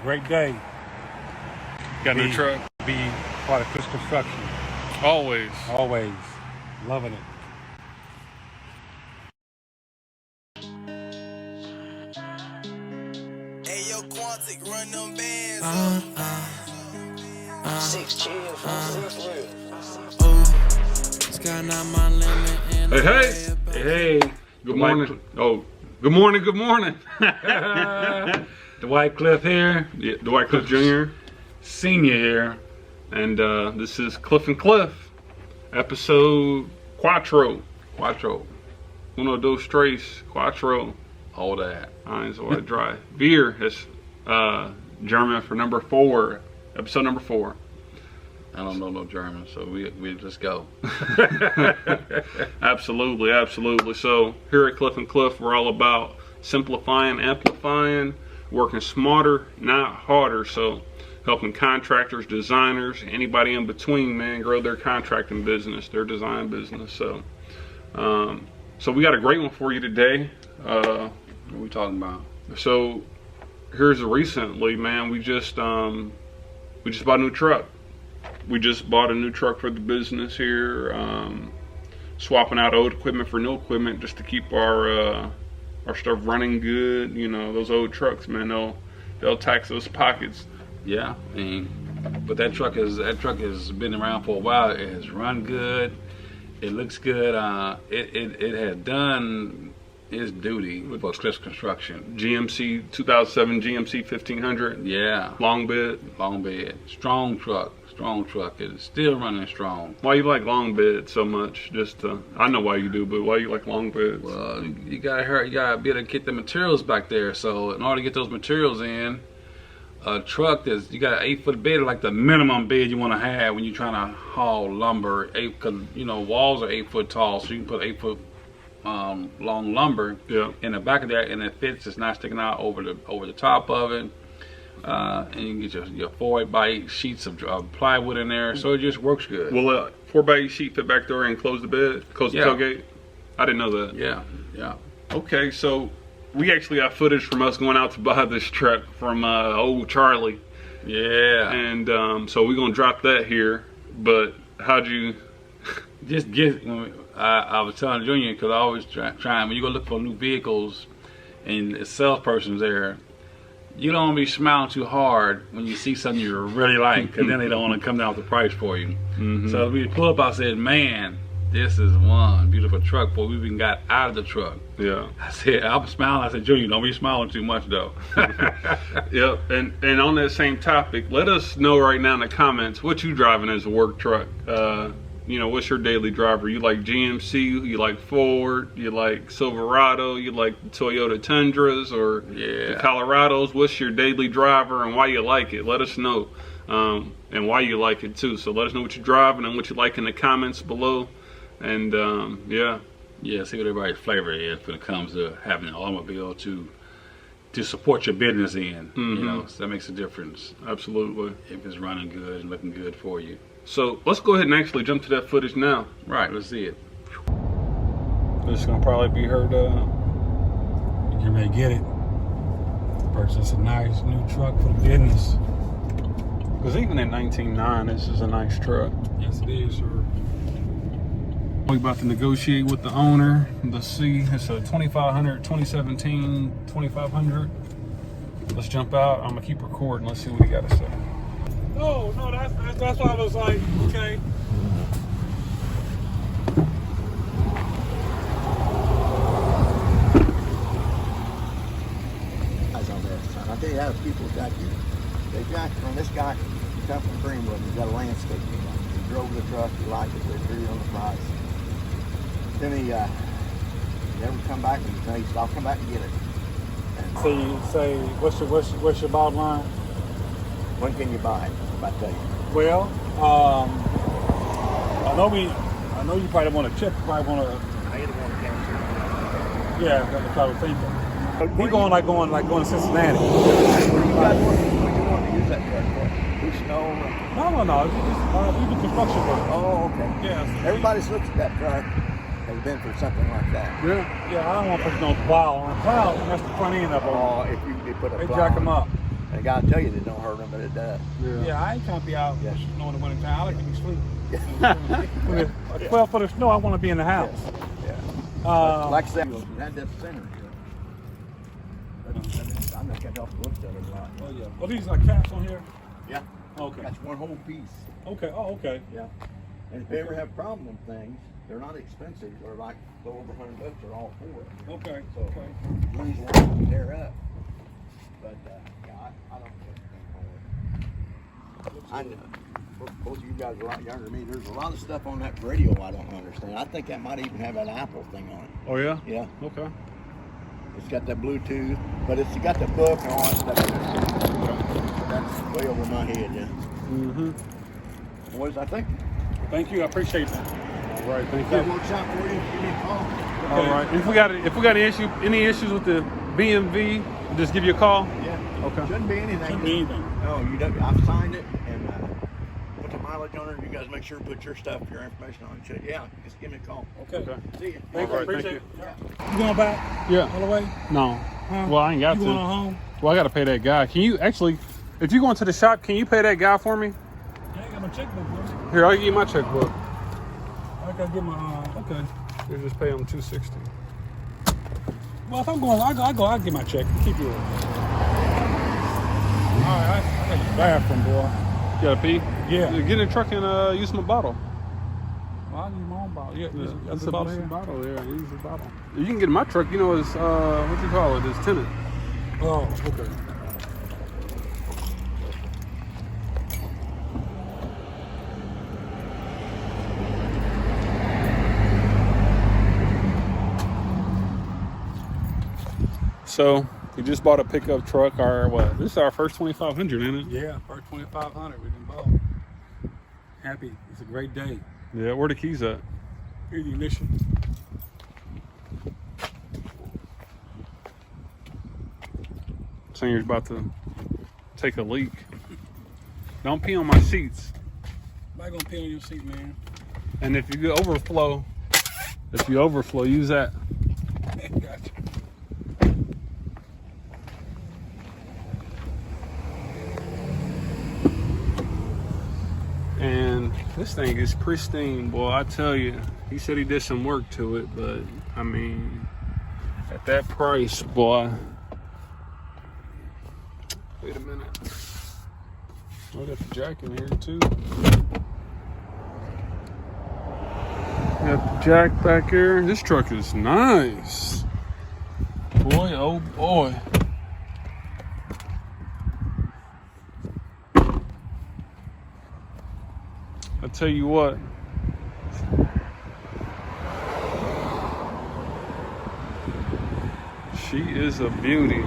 Great day. Got a new truck? Be part of Chris Construction. Always. Always. Loving it. Hey, yo, Quantic, run them bands. 6 chill from 6 real. Hey. Good morning. Oh, good morning. Dwight Cliff here. Yeah, Dwight Cliff Jr. Senior here. And this is Cliff and Cliff, episode Quattro. Uno, dos, tres, cuatro. All that. So I drive. Beer is German for number 4, episode number 4. I don't know no German, so we just go. Absolutely. So here at Cliff and Cliff, we're all about simplifying, amplifying, working smarter, not harder. So helping contractors, designers, anybody in between, man, grow their contracting business, their design business. So so we got a great one for you today. What are we talking about? So here's recently, man, we just bought a new truck. We just bought a new truck for the business here, swapping out old equipment for new equipment just to keep our stuff running good. You know, those old trucks, man, they'll tax those pockets. Yeah, I mean, but that truck has been around for a while. It has run good. It looks good. It has done its duty for Cliff Construction. GMC 2007 GMC 1500. Yeah. Long bed. Strong truck. It's still running strong. Why you like long bed so much? I know why you do, but why you like long beds? Well, you gotta be able to get the materials back there. So in order to get those materials in, a truck you got an 8-foot bed, like the minimum bed you want to have when you're trying to haul lumber. Because walls are 8 foot tall, so you can put 8 foot long lumber in the back of that, and it fits. It's not sticking out over the top of it. And you can get your 4x8 sheets of plywood in there, so it just works good. Will a 4x8 sheet fit back there and close the bed, close the tailgate? I didn't know that. Yeah. Okay, so we actually got footage from us going out to buy this truck from old Charlie. Yeah. And so we're gonna drop that here. But how'd you just get? I was telling Junior, because I always try when you go look for new vehicles and the salesperson's there, you don't want to be smiling too hard when you see something you really like, because then they don't want to come down with the price for you. So we pulled up, I said, man, this is one beautiful truck, boy. We even got out of the truck. Yeah. I was smiling. I said, Junior, don't be smiling too much, though. Yep. And on that same topic, let us know right now in the comments what you driving as a work truck. What's your daily driver? You like GMC? You like Ford? You like Silverado? You like the Toyota Tundras or the Colorados? What's your daily driver and why you like it? Let us know, and why you like it too. So let us know what you're driving and what you like in the comments below. And see what everybody's flavor is when it comes to having an automobile to support your business in. So that makes a difference. Absolutely. If it's running good and looking good for you. So let's go ahead and actually jump to that footage now. Right, let's see it. This is gonna probably be heard. You can really get it. Purchase a nice new truck for the business. Because even in 19.9, this is a nice truck. Yes, it is, sir. We're about to negotiate with the owner. Let's see, it's a 2017 2500. Let's jump out. I'm gonna keep recording. Let's see what he got to say. No, that's why I was like, okay. That's on that side. I'll tell you how people got you. They got on this guy, he come from Greenwood, he's got a landscape. He drove the truck, he liked it, they agreed on the price. Then he never come back and he said, I'll come back and get it. And So you say, what's your bottom line? when can you buy it? If I tell you. Well, I know you probably want to chip. You probably want to. I either want to cancel. Yeah, that's what I was thinking. We going to Cincinnati. What do you guys want to use that truck for? Do snow? No. It's just we do construction work. Oh, okay. Yeah. Everybody's looked at that truck. Has been for something like that. Yeah, I don't want to put no plow on. Plow, that's the front end of them. Oh, if you put a They plow jack them on, up. they I gotta tell you, they don't hurt them, but it does. Yeah, I ain't trying to be out Yes. snow in the winter time. I like to be asleep. When it's 12 foot of snow, I want to be in the house. Yeah. Like I said, you had that center. I think that helped look at it a lot. Oh yeah. Well, these are caps on here. Yeah. Okay. That's one whole piece. Okay. Oh, okay. Yeah. And if they ever have a problem with things, they're not expensive. They're like over $100 or all for it. Okay. So Okay. these ones tear up. But yeah, I don't care. I know. Both of you guys are a lot younger than me. There's a lot of stuff on that radio I don't understand. I think that might even have an Apple thing on it. Oh yeah. Yeah. Okay. It's got that Bluetooth, but it's got the book and all that stuff. That's way over my head, yeah. Mm-hmm. Boys, I think Thank you. I appreciate that. All right. Thank if that you. works out for you, give me a call. All right. If we got any issues with the BMV, just give you a call. Yeah. Okay. Shouldn't be anything. Shouldn't be anything. No, you don't. I've signed it and put the mileage on it. You guys make sure to put your stuff, your information on it. Yeah, just give me a call. Okay. Okay. See you. Thank All you. right, Appreciate thank it. You going back Yeah. all the way? No. Huh? Well, I ain't got you to. going home? Well, I got to pay that guy. Can you actually, if you go into the shop, can you pay that guy for me? I ain't got my checkbook, bro. Here, I'll give you my checkbook. I gotta get my. Okay. You just pay him $260. Well, if I'm going, I'll get my check. Keep yours. All right, I got the bathroom, boy. You got to pee? Yeah. Get in the truck and use my bottle. Well, I'll use my own bottle. Yeah, Yeah, that's the bottle use the here. bottle. Yeah, use the bottle. You can get in my truck. You know, it's what you call it? It's tenant. Oh, okay. So we just bought a pickup truck. This is our first 2500, ain't it? Yeah, first 2,500 we done bought. Happy. It's a great day. Yeah. Where the keys at? Here's the ignition. Singer's about to take a leak. Don't pee on my seats. I'm not gonna pee on your seat, man. And if you overflow, use that. Gotcha. And this thing is pristine, boy. I tell you, he said he did some work to it, but I mean, at that price, boy. Wait a minute. I got the jack in here too. Got the jack back here. This truck is nice. Boy, oh boy. I tell you what. She is a beauty.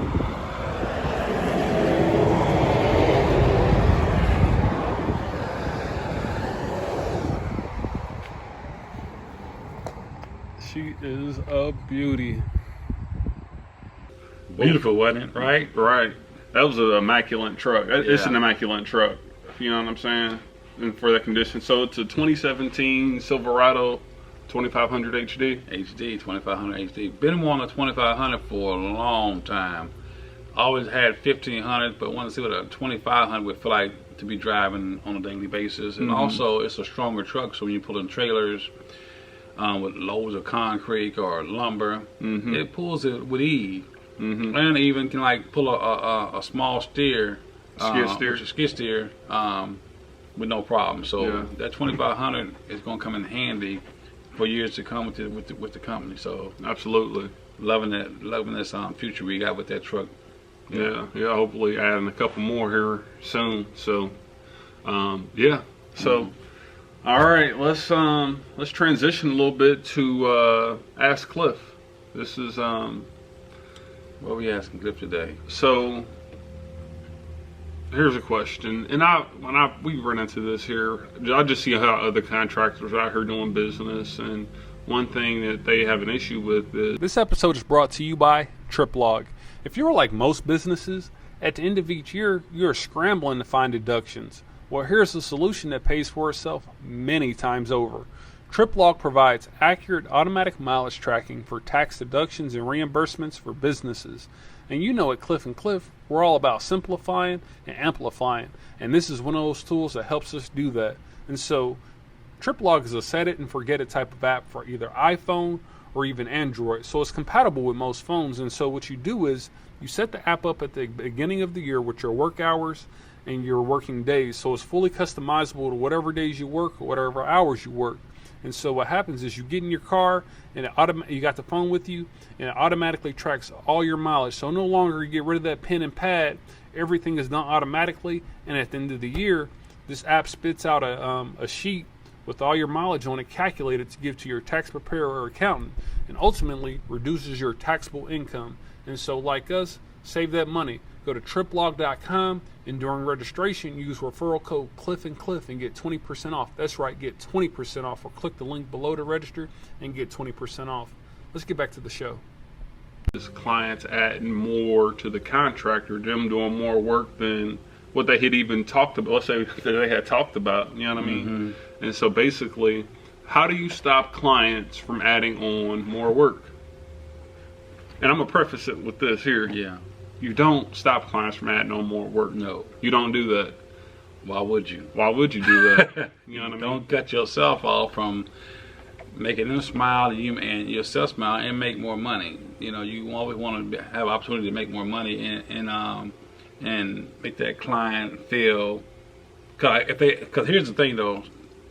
She is a beauty. Beautiful, wasn't it? Right? Right. That was an immaculate truck. It's Yeah. an immaculate truck. You know what I'm saying? And for that condition. So it's a 2017 Silverado 2500 HD. HD, 2500 HD. Been wanting a 2500 for a long time. Always had 1500s, but wanted to see what a 2500 would feel like to be driving on a daily basis. And also, it's a stronger truck, so when you pull in trailers with loads of concrete or lumber, it pulls it with ease. And even can like pull a small steer, skid steer, with no problem. So Yeah. that 2500 is going to come in handy for years to come with the company. So Absolutely. loving this future we got with that truck. Yeah. Hopefully adding a couple more here soon. So, yeah. So, all right. Let's transition a little bit to Ask Cliff. This is What we asking Cliff today? So here's a question, and we run into this here. I just see how other contractors out here doing business, and one thing that they have an issue with is this episode is brought to you by TripLog. If you're like most businesses, at the end of each year you're scrambling to find deductions. Well, here's a solution that pays for itself many times over. TripLog provides accurate automatic mileage tracking for tax deductions and reimbursements for businesses. And you know at Cliff & Cliff, we're all about simplifying and amplifying. And this is one of those tools that helps us do that. And so TripLog is a set it and forget it type of app for either iPhone or even Android. So it's compatible with most phones. And so what you do is you set the app up at the beginning of the year with your work hours and your working days. So it's fully customizable to whatever days you work or whatever hours you work. And so what happens is you get in your car and you got the phone with you and it automatically tracks all your mileage. So no longer you get rid of that pen and pad. Everything is done automatically. And at the end of the year, this app spits out a sheet with all your mileage on it calculated to give to your tax preparer or accountant, and ultimately reduces your taxable income. And so like us, save that money. Go to triplog.com and during registration use referral code Cliff and Cliff and get 20% off. That's right, get 20% off, or click the link below to register and get 20% off. Let's get back to the show. His clients adding more to the contractor, them doing more work than what they had even talked about. Let's say that they had talked about, you know what I mean? And so basically, how do you stop clients from adding on more work? And I'm gonna preface it with this here. Yeah. You don't stop clients from adding on more work. No. You don't do that. Why would you? Why would you do that? You know what I mean? Don't cut yourself off from making them smile and yourself smile and make more money. You know, you always want to have opportunity to make more money and make that client feel. Because here's the thing though,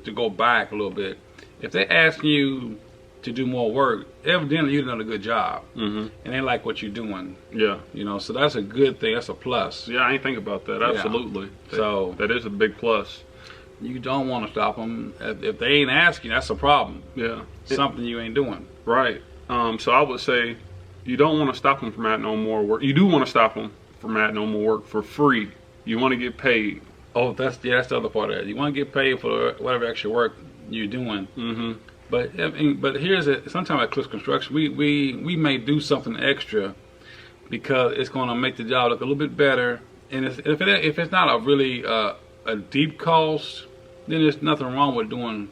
to go back a little bit, if they ask you to do more work, evidently you've done a good job, and they like what you're doing. Yeah. You know, so that's a good thing. That's a plus. Yeah, I ain't think about that. Absolutely. Yeah. So that is a big plus. You don't want to stop them. If they ain't asking, that's a problem. Yeah. Something you ain't doing. Right. So I would say you don't want to stop them from adding on more work. You do want to stop them from adding on more work for free. You want to get paid. Oh, that's the other part of it. You want to get paid for whatever extra work you're doing. But here's it. Sometimes at Cliff Construction, we may do something extra because it's going to make the job look a little bit better. And if it's not a really a deep cost, then there's nothing wrong with doing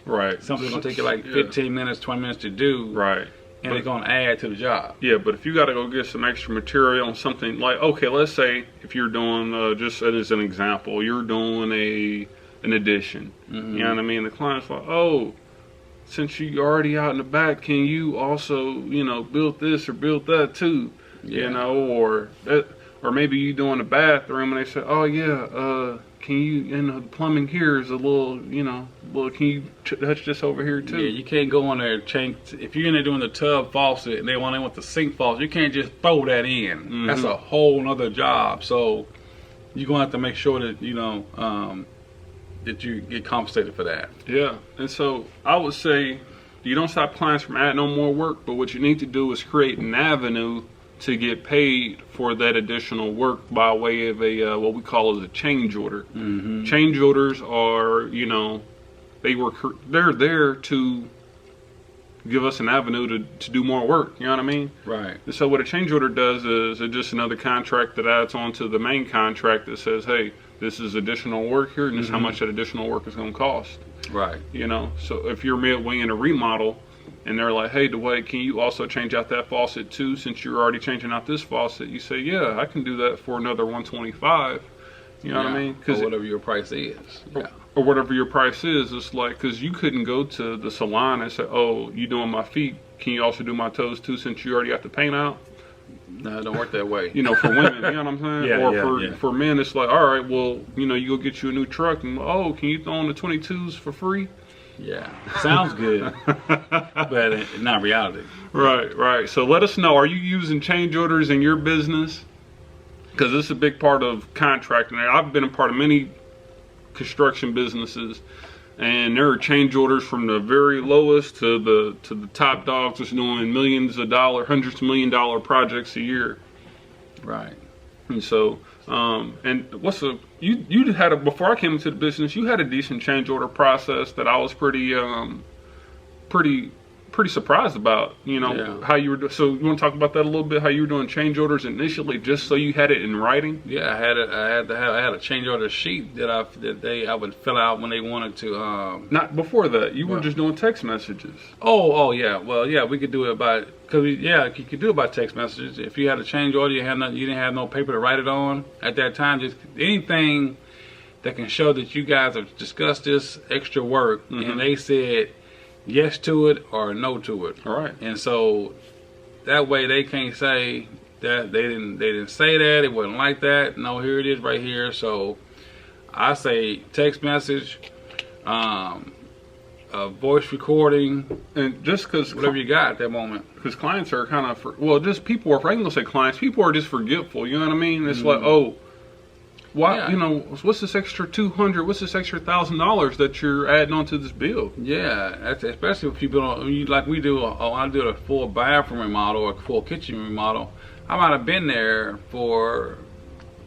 right something that's going to take you like 15 minutes, 20 minutes to do. Right. And it's going to add to the job. Yeah, but if you got to go get some extra material on something like, okay, let's say if you're doing, just as an example, you're doing an addition. You know what I mean? The client's like, oh, since you're already out in the back, can you also, build this or build that too? Yeah. Or maybe you doing the bathroom and they say, oh yeah, can you, and the plumbing here is a little, can you touch this over here too? Yeah, you can't go in there and change. If you're in there doing the tub faucet and they want the sink faucet, you can't just throw that in. That's a whole nother job. So you're going to have to make sure that, that you get compensated for that. Yeah, and so I would say you don't stop clients from adding on more work, but what you need to do is create an avenue to get paid for that additional work by way of a what we call as a change order. Change orders are, they're there to give us an avenue to do more work. You know what I mean? Right. And so what a change order does is it's just another contract that adds on to the main contract that says, hey, this is additional work here, and this is how much that additional work is going to cost. Right. So if you're midway in a remodel, and they're like, hey, Dwight, can you also change out that faucet too, since you're already changing out this faucet? You say, yeah, I can do that for another $125. You know what I mean? Or whatever your price is. Yeah. Or whatever your price is. It's like, because you couldn't go to the salon and say, oh, you doing my feet, can you also do my toes too, since you already got the paint out? No, it don't work that way. For women, you know what I'm saying? Yeah, for men, it's like, all right, well, you go get you a new truck, and oh, can you throw on the 22s for free? Yeah, sounds good, but not reality. Right. So let us know, are you using change orders in your business? Because this is a big part of contracting. I've been a part of many construction businesses, and there are change orders from the very lowest to the top dogs that's doing millions of dollars, hundreds of $1 million projects a year. Right. And so, you had before I came into the business, you had a decent change order process that I was pretty pretty surprised about, you know, Yeah. how you were doing. So you want to talk about that a little bit? How you were doing change orders initially, just so you had it in writing? Yeah, I had a change order sheet that I would fill out when they wanted to. Not before that. You were Well- just doing text messages. Oh yeah. Well, yeah, we could do it by you could do it by text messages. If you had a change order, you didn't have no paper to write it on at that time. Just anything that can show that you guys have discussed this extra work, and they said yes to it or no to it. All right. And so that way they can't say that they didn't say that, it wasn't like that. No, here it is right here. So I say text message, a voice recording, And just because whatever you got at that moment. clients are kind of, well, just people are, I ain't gonna say clients, people are just forgetful, you know what I mean? It's like, oh, why, Yeah. you know, what's this extra $200, what's this extra $1,000 that you're adding onto this bill? Yeah, that's especially if people don't, like we do. I do a full bathroom remodel or a full kitchen remodel. I might have been there for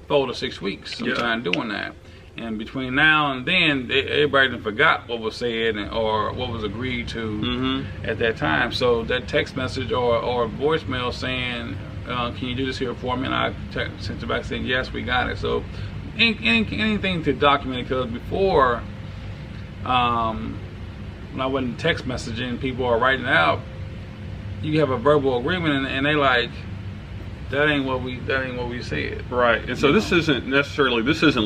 4 to 6 weeks sometime doing that. And between now and then, everybody done forgot what was said or what was agreed to at that time. So that text message or voicemail saying, "Can you do this here for me?" And I sent it back saying, "Yes, we got it." So anything to document it, because before, when I wasn't text messaging, people are writing out. You have a verbal agreement, and they like, that ain't what we said. Right. And so this isn't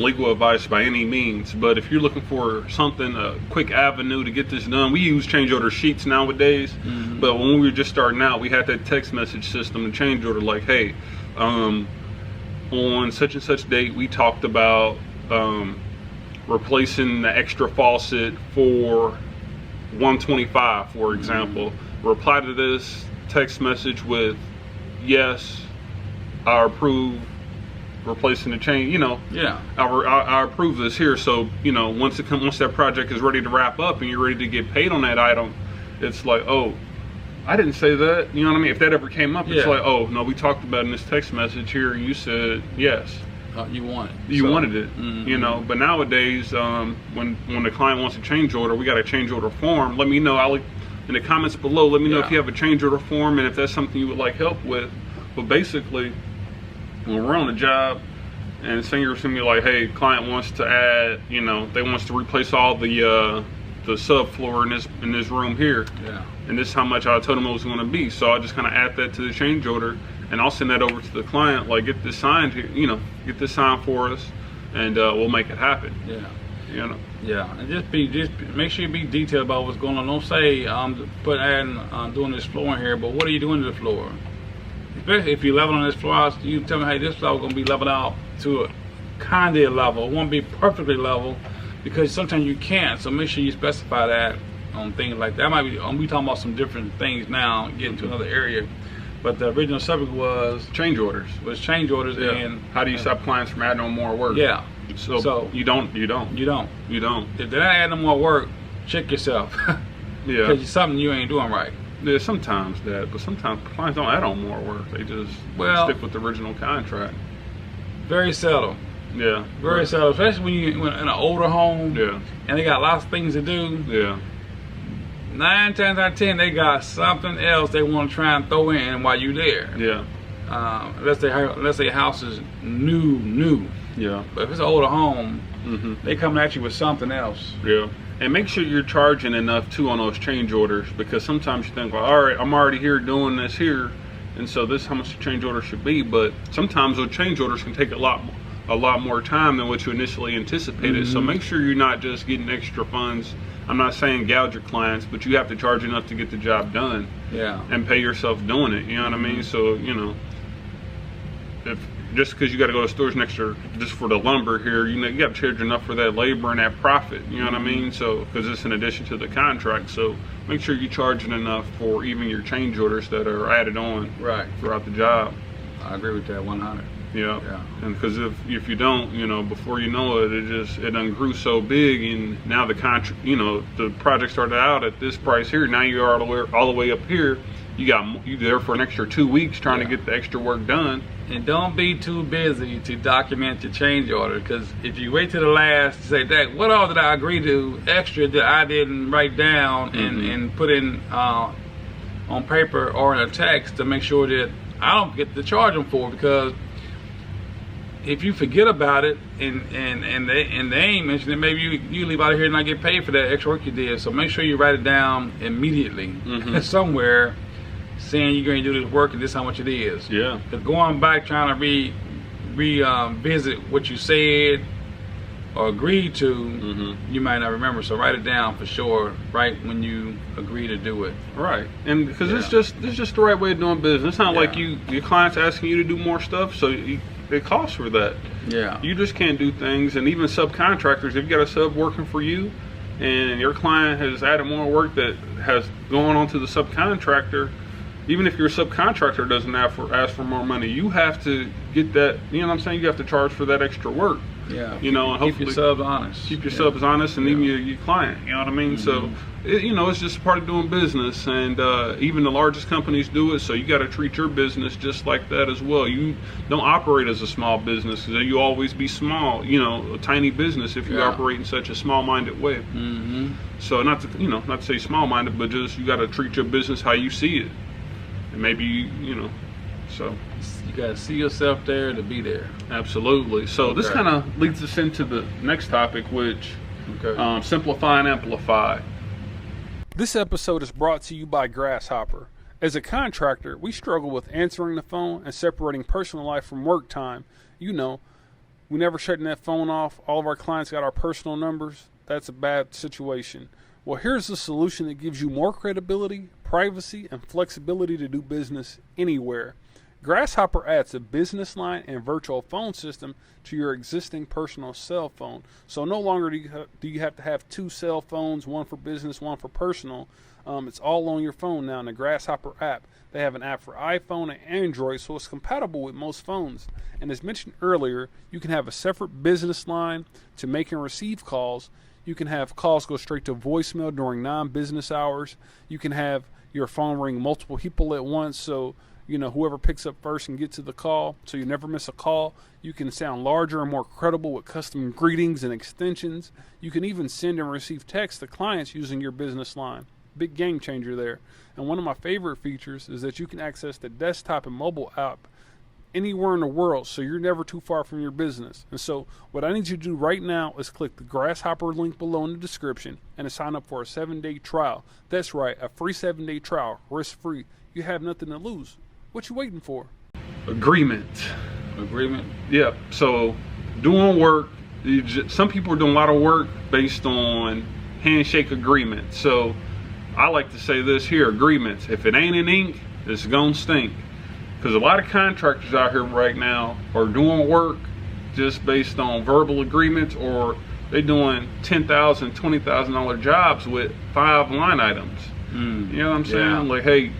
legal advice by any means, but if you're looking for something, a quick avenue to get this done, we use change order sheets nowadays. But when we were just starting out, we had that text message system to change order, like, hey, on such and such date, we talked about replacing the extra faucet for $125, for example. Reply to this text message with, yes, I approve replacing the chain, you know. Yeah. I approve this here. So, you know, once that project is ready to wrap up and you're ready to get paid on that item, it's like, oh, I didn't say that. You know what I mean? If that ever came up, it's like, oh, no, we talked about in this text message here, you said yes. You want it. You wanted it, you know. But nowadays, when the client wants a change order, we got a change order form. Let me know. In the comments below, let me know if you have a change order form and if that's something you would like help with. But basically, when we're on the job and say you're assuming like, hey, client wants to add, you know, they wants to replace all the subfloor in this room here. Yeah. And this is how much I told them it was going to be. So I just kind of add that to the change order, and I'll send that over to the client. Like, get this signed here, you know, get this signed for us, and we'll make it happen. Yeah. You know. Yeah, and just make sure you be detailed about what's going on. Don't say doing this flooring here, but what are you doing to the floor? Especially if you're leveling this floor out, you tell me, hey, this floor is going to be leveled out to a kind of level. It won't be perfectly level, because sometimes you can't. So make sure you specify that on things like that. Might be we talking about some different things now, getting to another area. But the original subject was change orders. Change orders, Yeah. and how do you stop clients from adding on more work? yeah. So you don't. You don't. If they're not adding more work, check yourself. Yeah. Because it's something you ain't doing right. There's sometimes that, but sometimes clients don't add on more work. They just stick with the original contract. Very seldom. Yeah. Very seldom, especially when you're in an older home. Yeah. And they got lots of things to do. Yeah. 9 times out of 10, they got something else they want to try and throw in while you're there. Yeah. Unless their house is new. Yeah. But if it's an older home, they coming at you with something else. Yeah. And make sure you're charging enough too on those change orders, because sometimes you think, well, all right, I'm already here doing this here, and so this is how much the change order should be. But sometimes those change orders can take a lot more time than what you initially anticipated. So make sure you're not just getting extra funds. I'm not saying gouge your clients, but you have to charge enough to get the job done. Yeah. And pay yourself doing it. You know what I mean? So, you know, if just because you got to go to stores next to just for the lumber here, you know, you got to charge enough for that labor and that profit. You know what I mean? So, because it's in addition to the contract. So make sure you're charging enough for even your change orders that are added on throughout the job. I agree with that 100. Yeah. And because if you don't, you know, before you know it, it done grew so big, and now the contract, you know, the project started out at this price here. Now you are all the way up here. You there for an extra 2 weeks trying to get the extra work done. And don't be too busy to document your change order, because if you wait to the last to say, that what all did I agree to extra that I didn't write down and put in on paper or in a text to make sure that I don't forget to charge them for it, because if you forget about it and they ain't mentioned it, maybe you leave out of here and not get paid for that extra work you did. So make sure you write it down immediately somewhere, saying you're going to do this work and this is how much it is. Yeah. Because going back trying to revisit what you said or agreed to, you might not remember. So write it down for sure, right when you agree to do it. Right, and because it's just the right way of doing business. It's not like your client's asking you to do more stuff, so it costs for that. Yeah. You just can't do things, and even subcontractors, if you got a sub working for you, and your client has added more work that has gone on to the subcontractor, even if your subcontractor doesn't ask for more money, you have to get that. You know what I'm saying? You have to charge for that extra work. Yeah. You know, and keep hopefully your subs honest. Keep your subs honest, and even your client. You know what I mean? So, it's just part of doing business, and even the largest companies do it. So you got to treat your business just like that as well. You don't operate as a small business, because you always be small. You know, a tiny business if you operate in such a small-minded way. So not to say small-minded, but just you got to treat your business how you see it, and maybe so. You gotta see yourself there to be there. Absolutely. So this kind of leads us into the next topic, which simplify and amplify. This episode is brought to you by Grasshopper. As a contractor, we struggle with answering the phone and separating personal life from work time. You know, we never shutting that phone off. All of our clients got our personal numbers. That's a bad situation. Well, here's the solution that gives you more credibility, privacy, and flexibility to do business anywhere. Grasshopper adds a business line and virtual phone system to your existing personal cell phone. So no longer do you have to have two cell phones, one for business, one for personal. It's all on your phone now in the Grasshopper app. They have an app for iPhone and Android, so it's compatible with most phones. And as mentioned earlier, you can have a separate business line to make and receive calls. You can have calls go straight to voicemail during non-business hours. You can have your phone ring multiple people at once, so whoever picks up first and gets to the call, so you never miss a call. You can sound larger and more credible with custom greetings and extensions. You can even send and receive text to clients using your business line. Big game changer there. And one of my favorite features is that you can access the desktop and mobile app anywhere in the world, so you're never too far from your business. And so what I need you to do right now is click the Grasshopper link below in the description and to sign up for a 7-day trial. That's right, a free 7-day trial, risk-free. You have nothing to lose. What you waiting for? Agreement. Yeah. So doing work. Some people are doing a lot of work based on handshake agreements. So I like to say this here: agreements. If it ain't in ink, it's gonna stink. Because a lot of contractors out here right now are doing work just based on verbal agreements, or they doing $10,000, $20,000 jobs with 5 line items. You know what I'm saying? Like, hey,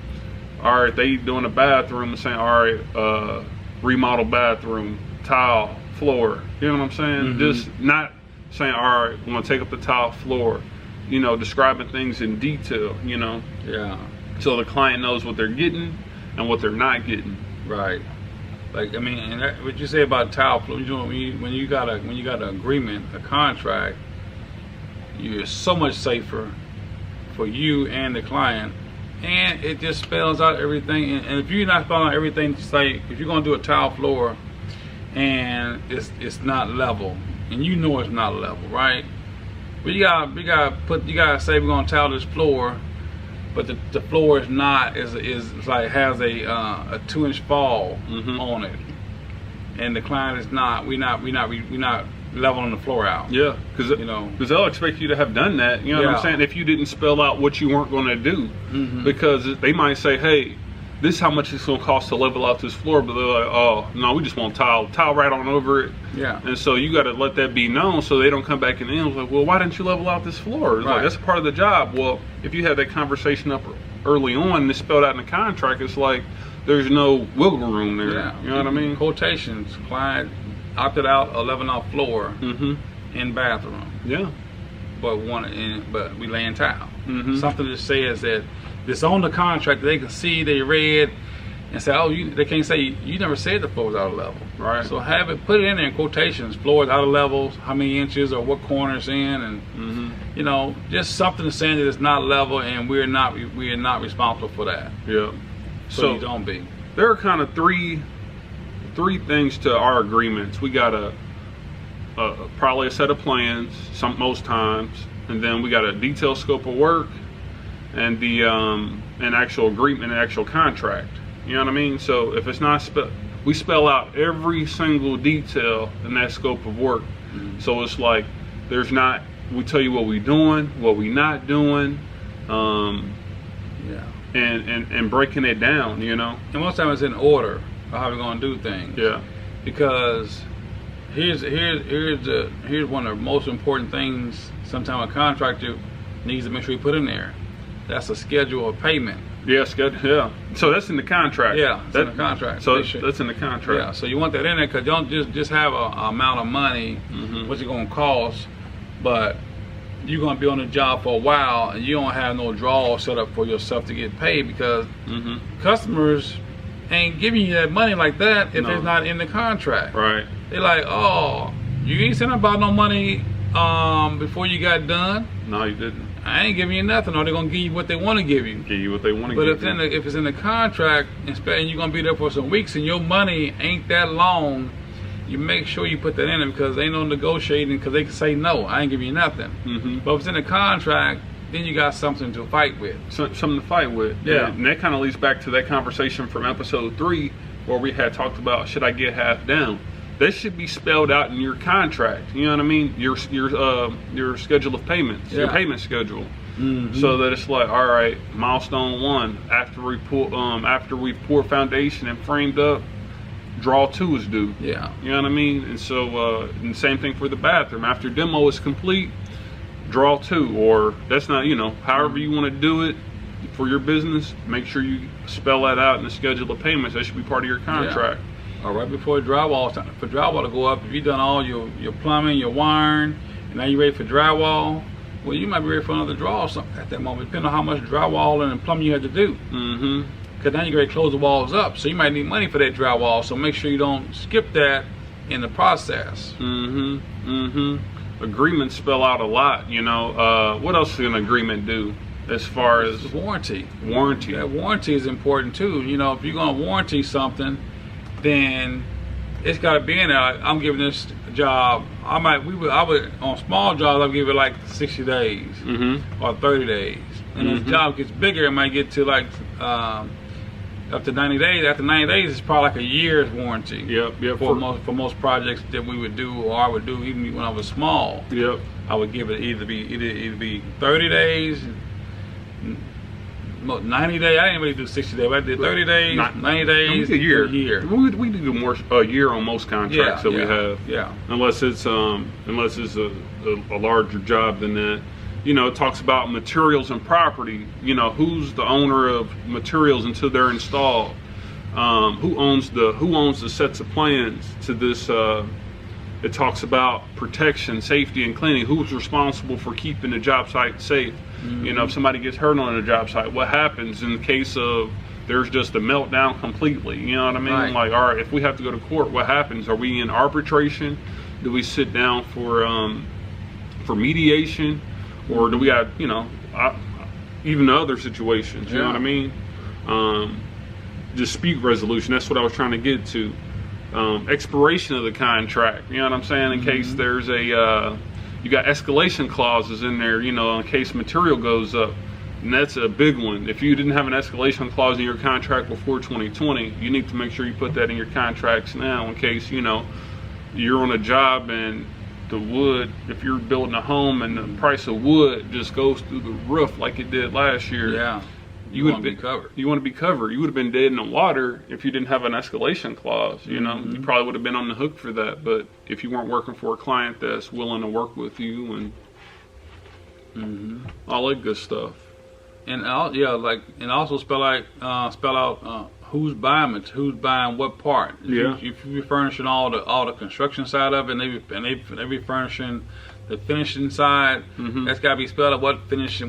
all right, they doing a bathroom and saying, all right, remodel bathroom, tile, floor. You know what I'm saying? Just not saying, all right, we're gonna take up the tile floor. Describing things in detail. So the client knows what they're getting and what they're not getting. Right. Like, I mean, and what you say about tile floor, when you got an agreement, a contract, you're so much safer for you and the client. And it just spells out everything. And if you're not spelling out everything, just like if you're gonna do a tile floor and it's not level, and it's not level, right? But you gotta say we're gonna tile this floor, but the floor is not has a 2-inch fall on it, and the client is not. We're not leveling the floor out. Yeah, because they'll expect you to have done that. You know what I'm saying? If you didn't spell out what you weren't going to do, because they might say, "Hey, this is how much it's going to cost to level out this floor," but they're like, "Oh, no, we just want tile right on over it." Yeah. And so you got to let that be known, so they don't come back in the end like, "Well, why didn't you level out this floor?" It's like, that's part of the job. Well, if you had that conversation up early on and it's spelled out in the contract, it's like there's no wiggle room there. Yeah. You know what I mean? Quotations: client opted out a level out floor in bathroom. Yeah. But we laying tile. Something that says that it's on the contract, they can see, they read, and say, oh, they can't say you never said the floor was out of level. Right. So put it in there in quotations. Floor is out of levels, how many inches or what corner it's in, and you know, just something to say that it's not level, and we're not responsible for that. Yeah. So you don't be. There are kind of three things to our agreements. We got probably a set of plans, most times, and then we got a detailed scope of work, and the an actual agreement, an actual contract. You know what I mean? So if it's not we spell out every single detail in that scope of work. So it's like we tell you what we doing, what we not doing, and breaking it down, you know. And most times it's in order of how we're gonna do things. Yeah. Because here's one of the most important things. Sometimes a contractor needs to make sure you put in there. That's a schedule of payment. Yes, good. Yeah. So that's in the contract. Yeah, it's in the contract. So that's in the contract. Yeah. So you want that in there, because you don't just have a amount of money, what's it going to cost, but you're going to be on the job for a while, and you don't have no draw set up for yourself to get paid, because customers ain't giving you that money like that if it's not in the contract. Right. They're like, oh, you ain't saying about no money before you got done. No, you didn't. I ain't giving you nothing, or they're gonna give you what they want to give you. Give you what they want to But give you. if it's in the contract, and you're gonna be there for some weeks, and your money ain't that long, you make sure you put that in there, because ain't no negotiating, because they can say no, I ain't giving you nothing. But if it's in the contract, then you got something to fight with. Something to fight with. Yeah. And that kind of leads back to that conversation from episode 3, where we had talked about, should I get half down? That should be spelled out in your contract. You know what I mean? Your schedule of payments, your payment schedule, so that it's like, all right, milestone 1, after we pour foundation and framed up, draw 2 is due. Yeah. You know what I mean? And so, and same thing for the bathroom. After demo is complete, draw 2, or that's not, you know, however you want to do it for your business. Make sure you spell that out in the schedule of payments. That should be part of your contract. Or right before drywall time, for drywall to go up, if you've done all your plumbing, your wiring, and now you're ready for drywall, well, you might be ready for another draw or something at that moment, depending on how much drywall and plumbing you had to do. Because now you're ready to close the walls up, so you might need money for that drywall, so make sure you don't skip that in the process. Agreements spell out a lot, you know. What else does an agreement do as far as warranty? Warranty. Warranty is important too. You know, if you're going to warranty something, then it's got to be in there. I'm giving this job, I would on small jobs, I'll give it like 60 days or 30 days. And as the job gets bigger, it might get to like up to 90 days. After 90 days, it's probably like a year's warranty. Yep. For most projects that we would do, or I would do, even when I was small. Yep. I would give it either be 30 days, 90 days. I didn't really do 60 days, but I did 30 days, 90 days, a year. We do more a year on most contracts that we have. Yeah. Unless it's a larger job than that. You know, it talks about materials and property. You know, who's the owner of materials until they're installed? Who owns the sets of plans to this? It talks about protection, safety, and cleaning. Who's responsible for keeping the job site safe? You know, if somebody gets hurt on a job site, what happens in the case of there's just a meltdown completely? You know what I mean? Right. Like, all right, if we have to go to court, what happens? Are we in arbitration? Do we sit down for mediation, or do we got, you know, even the other situations? You know what I mean? Dispute resolution. That's what I was trying to get to. Expiration of the contract. You know what I'm saying? In case there's you got escalation clauses in there, you know, in case material goes up. And that's a big one. If you didn't have an escalation clause in your contract before 2020, you need to make sure you put that in your contracts now, in case, you know, you're on a job and the wood, if you're building a home and the price of wood just goes through the roof like it did last year. Yeah. You want to be covered. You want to be covered. You would have been dead in the water if you didn't have an escalation clause. You know, you probably would have been on the hook for that. But if you weren't working for a client that's willing to work with you and all that good stuff. And also spell out who's buying it, who's buying what part. If you're furnishing all the construction side of it, and they be furnishing the finishing side, that's got to be spelled out. What finish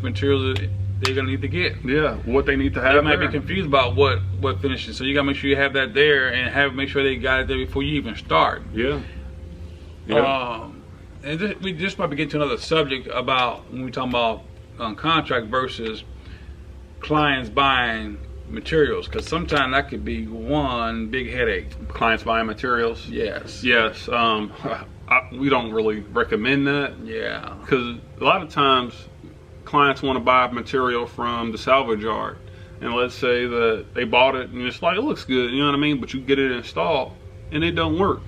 materials they're gonna need to get. Yeah, what they need to have. They might there. be confused about what finishing, so you gotta make sure you have that there and make sure they got it there before you even start. Yeah. And we just might be getting to another subject about when we talking about contract versus clients buying materials, because sometimes that could be one big headache. Clients buying materials. Yes. Yes. We don't really recommend that. Yeah. Because a lot of times clients want to buy material from the salvage yard, and let's say that they bought it and it's like, it looks good, you know what I mean, but you get it installed and it don't work.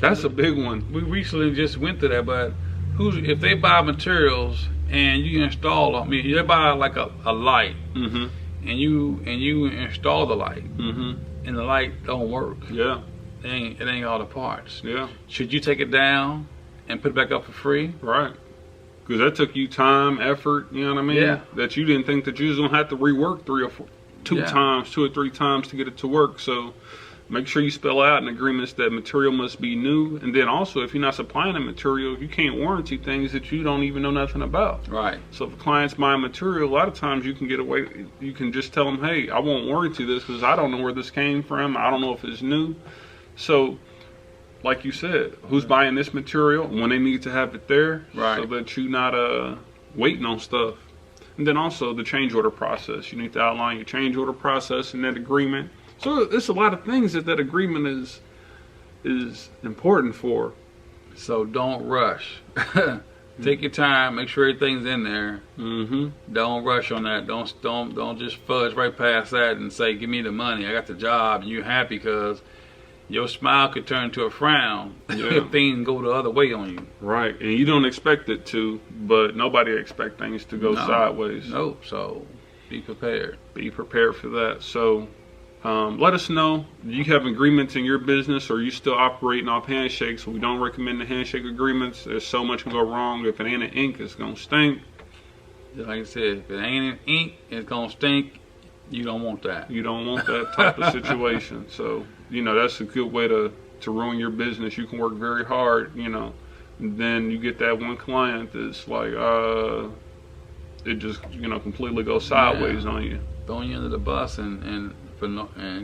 That's a big one. We recently just went through that, but if they buy materials and you install them, I mean, they buy like a light, Mm-hmm. and you install the light, Mm-hmm. and the light don't work. Yeah. It ain't all the parts. Yeah. Should you take it down and put it back up for free? Right. Because that took you time, effort, you know what I mean? Yeah. That you didn't think that you was going to have to rework two or three times to get it to work. So make sure you spell out in agreements that material must be new. And then also, if you're not supplying the material, you can't warranty things that you don't even know nothing about. Right. So if a client's buying material, a lot of times you can get away, you can just tell them, hey, I won't warranty this because I don't know where this came from. I don't know if it's new. So like you said, who's buying this material when they need to have it there, right? So that you're not waiting on stuff. And then also the change order process. You need to outline your change order process in that agreement. So there's a lot of things that agreement is important for. So don't rush. Take your time. Make sure everything's in there. Mm-hmm. Don't rush on that. Don't just fudge right past that and say, "Give me the money. I got the job." And you're happy because your smile could turn to a frown if things go the other way on you. Right, and you don't expect it to, but nobody expects things to go sideways. No, so be prepared. Be prepared for that. So let us know. Do you have agreements in your business, or are you still operating off handshakes? We don't recommend the handshake agreements. There's so much can go wrong. If it ain't an ink, it's going to stink. Just like I said, if it ain't an ink, it's going to stink. You don't want that. You don't want that type of situation. So, that's a good way to ruin your business. You can work very hard, and then you get that one client that's like, it just, completely goes sideways on you. Throwing you under the bus and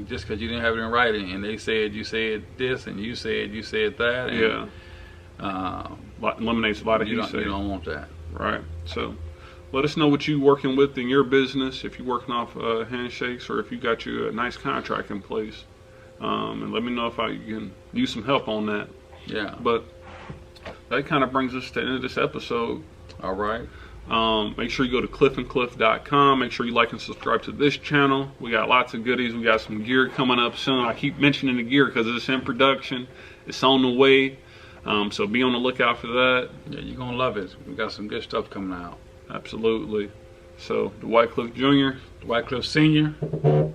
just because you didn't have it in writing and they said you said this and you said that. And, eliminates a lot of you don't want that. Right. So let us know what you're working with in your business, if you're working off handshakes or if you got your nice contract in place. And let me know if I can use some help on that. Yeah. But that kind of brings us to the end of this episode. All right. Make sure you go to cliffandcliff.com. Make sure you like and subscribe to this channel. We got lots of goodies. We got some gear coming up soon. I keep mentioning the gear because it's in production. It's on the way. So be on the lookout for that. Yeah, you're going to love it. We got some good stuff coming out. Absolutely. So, the White Cliff Jr., White Cliff Senior.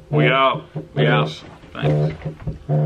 we out. We out. Thanks.